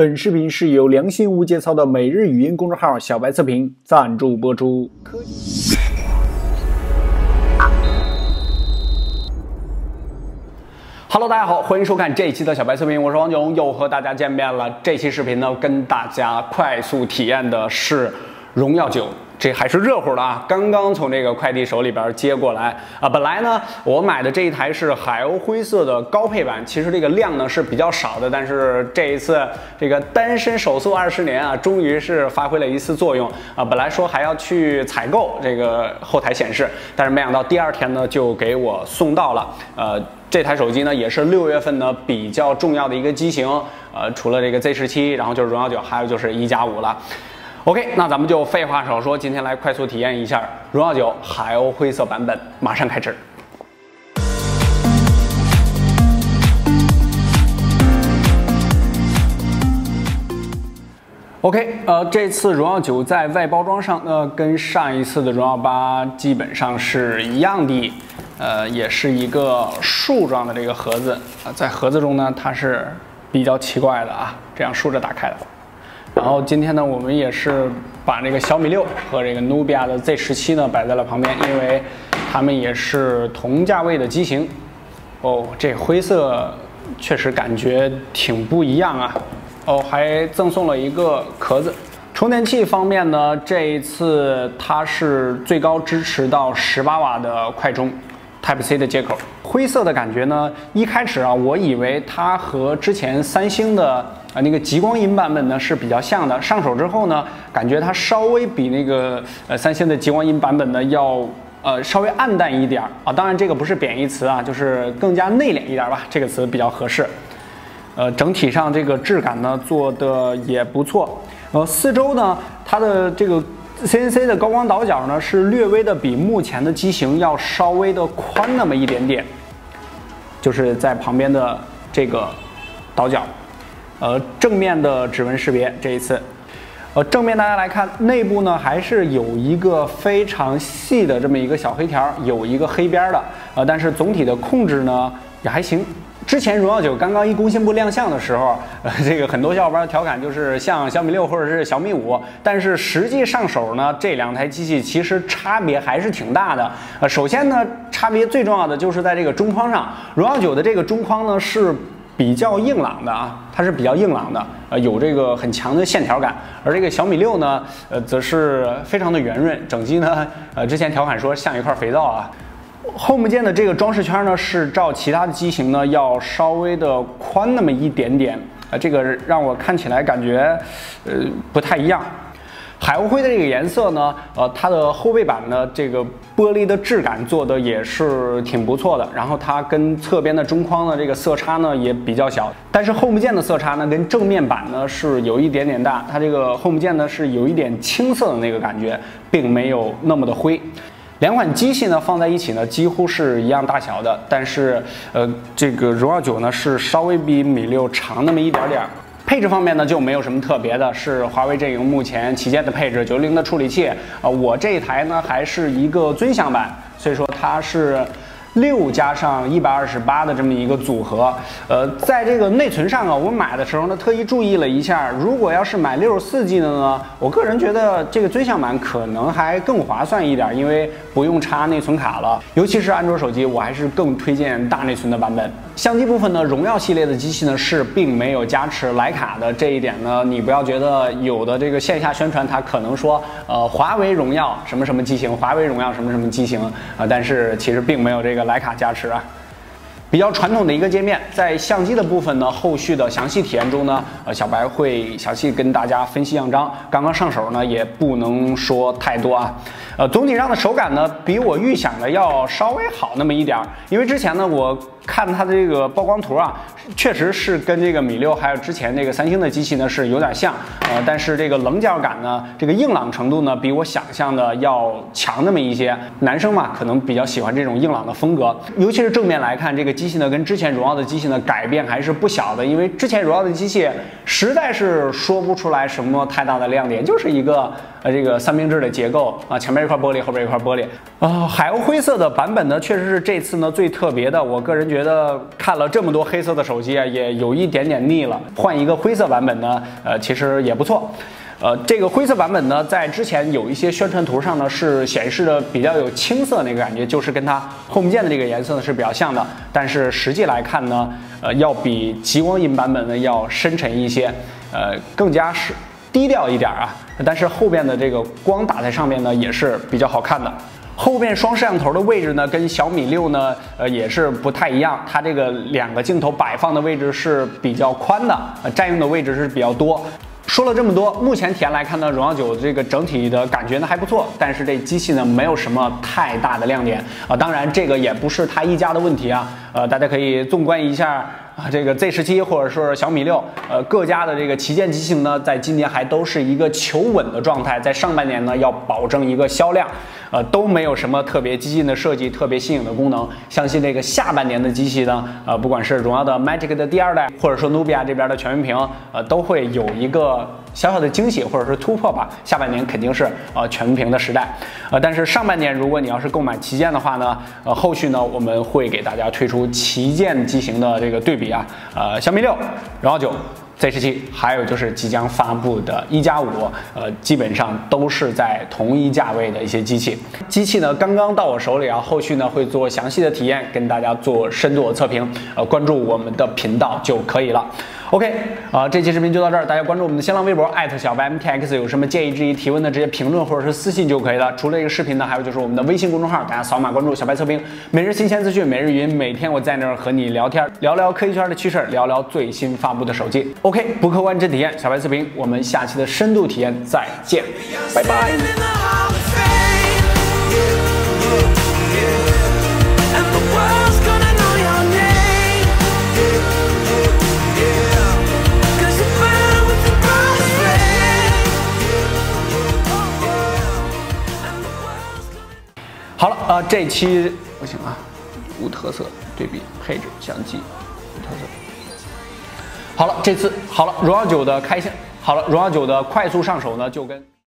本视频是由良心无节操的每日语音公众号小白测评赞助播出。Hello， 大家好，欢迎收看这一期的小白测评，我是王炯，又和大家见面了。这期视频呢，跟大家快速体验的是荣耀9。这还是热乎的啊！刚刚从这个快递手里边接过来啊。本来呢，我买的这一台是海鸥灰色的高配版，其实这个量呢是比较少的，但是这一次这个单身手速20年啊，终于是发挥了一次作用啊。本来说还要去采购这个后台显示，但是没想到第二天呢就给我送到了。这台手机呢也是6月份呢比较重要的一个机型，除了这个 Z17，然后就是荣耀9，还有就是1+5了。OK， 那咱们就废话少说，今天来快速体验一下荣耀9海鸥灰色版本，马上开始。OK， 这次荣耀9在外包装上呢，跟上一次的荣耀8基本上是一样的，也是一个竖状的这个盒子啊，在盒子中呢，它是比较奇怪的啊，这样竖着打开的。然后今天呢，我们也是把这个小米6和这个努比亚的 Z17 呢摆在了旁边，因为它们也是同价位的机型。哦，这灰色确实感觉挺不一样啊。哦，还赠送了一个壳子。充电器方面呢，这一次它是最高支持到18瓦的快充 Type-C 的接口。灰色的感觉呢，一开始啊，我以为它和之前三星的那个极光银版本呢是比较像的。上手之后呢，感觉它稍微比那个三星的极光银版本呢要稍微暗淡一点啊。当然这个不是贬义词啊，就是更加内敛一点吧，这个词比较合适。整体上这个质感呢做的也不错。四周呢，它的这个 CNC 的高光倒角呢是略微的比目前的机型要稍微的宽那么一点点，就是在旁边的这个倒角。正面的指纹识别这一次，正面大家来看，内部呢还是有一个非常细的这么一个小黑条，有一个黑边的，但是总体的控制呢也还行。之前荣耀9刚刚一工信部亮相的时候，这个很多小伙伴调侃就是像小米6或者是小米5，但是实际上手呢，这两台机器其实差别还是挺大的。首先呢，差别最重要的就是在这个中框上，荣耀9的这个中框呢是比较硬朗的啊，它是比较硬朗的，有这个很强的线条感。而这个小米6呢，则是非常的圆润，整机呢，之前调侃说像一块肥皂啊。Home 键的这个装饰圈呢，是照其他的机型呢要稍微的宽那么一点点，这个让我看起来感觉，不太一样。海鸥灰的这个颜色呢，它的后背板呢，这个玻璃的质感做的也是挺不错的。然后它跟侧边的中框的这个色差呢也比较小，但是 Home 键的色差呢跟正面板呢是有一点点大，它这个 Home 键呢是有一点青色的那个感觉，并没有那么的灰。两款机器呢放在一起呢几乎是一样大小的，但是这个荣耀9呢是稍微比米6长那么一点点。配置方面呢就没有什么特别的，是华为阵营目前旗舰的配置，90的处理器。我这一台呢还是一个尊享版，所以说它是6加上128的这么一个组合。在这个内存上啊，我买的时候呢特意注意了一下，如果要是买64G 的呢，我个人觉得这个尊享版可能还更划算一点，因为不用插内存卡了。尤其是安卓手机，我还是更推荐大内存的版本。相机部分呢，荣耀系列的机器呢是并没有加持徕卡的，这一点呢，你不要觉得有的这个线下宣传它可能说华为荣耀什么什么机型，华为荣耀什么什么机型但是其实并没有这个徕卡加持啊。比较传统的一个界面，在相机的部分呢，后续的详细体验中呢，小白会详细跟大家分析样张。刚刚上手呢，也不能说太多啊。总体上的手感呢，比我预想的要稍微好那么一点，因为之前呢，我看它的这个曝光图啊，确实是跟这个米6还有之前这个三星的机器呢是有点像，但是这个棱角感呢，这个硬朗程度呢，比我想象的要强那么一些。男生嘛，可能比较喜欢这种硬朗的风格，尤其是正面来看，这个机器呢跟之前荣耀的机器呢改变还是不小的，因为之前荣耀的机器实在是说不出来什么太大的亮点，就是一个这个三明治的结构啊，前面一块玻璃，后边一块玻璃。海鸥灰色的版本呢，确实是这次呢最特别的。我个人觉得看了这么多黑色的手机啊，也有一点点腻了，换一个灰色版本呢，其实也不错。这个灰色版本呢，在之前有一些宣传图上呢，是显示的比较有青色那个感觉，就是跟它 Home 键的这个颜色呢是比较像的。但是实际来看呢，要比极光银版本呢要深沉一些，更加是低调一点啊。但是后边的这个光打在上面呢，也是比较好看的。后边双摄像头的位置呢，跟小米6呢，也是不太一样。它这个2个镜头摆放的位置是比较宽的，占用的位置是比较多。说了这么多，目前体验来看呢，荣耀9这个整体的感觉呢还不错，但是这机器呢没有什么太大的亮点啊。当然，这个也不是它一家的问题啊。大家可以纵观一下这个 Z17或者说小米6，各家的这个旗舰机型呢，在今年还都是一个求稳的状态，在上半年呢要保证一个销量，都没有什么特别激进的设计、特别新颖的功能。相信这个下半年的机器呢，不管是荣耀的 Magic 的第2代，或者说努比亚这边的全面屏，都会有一个小小的惊喜或者是突破吧。下半年肯定是全面屏的时代，但是上半年如果你要是购买旗舰的话呢，后续呢我们会给大家推出旗舰机型的这个对比啊，小米6、荣耀9。Z17，还有就是即将发布的1+5，基本上都是在同一价位的一些机器。机器呢刚刚到我手里啊，后续呢会做详细的体验，跟大家做深度的测评。关注我们的频道就可以了。OK， 这期视频就到这儿，大家关注我们的新浪微博小白 MTX， 有什么建议、质疑、提问的直接评论或者是私信就可以了。除了这个视频呢，还有就是我们的微信公众号，大家扫码关注小白测评，每日新鲜资讯，每日语音，每天我在那儿和你聊天，聊聊科技圈的趋势，聊聊最新发布的手机。OK， 不客观真体验，小白测评，我们下期的深度体验再见，拜拜。好了，这期不行啊，无特色对比配置相机无特色。好了，这次好了，荣耀9的荣耀9的快速上手呢，就跟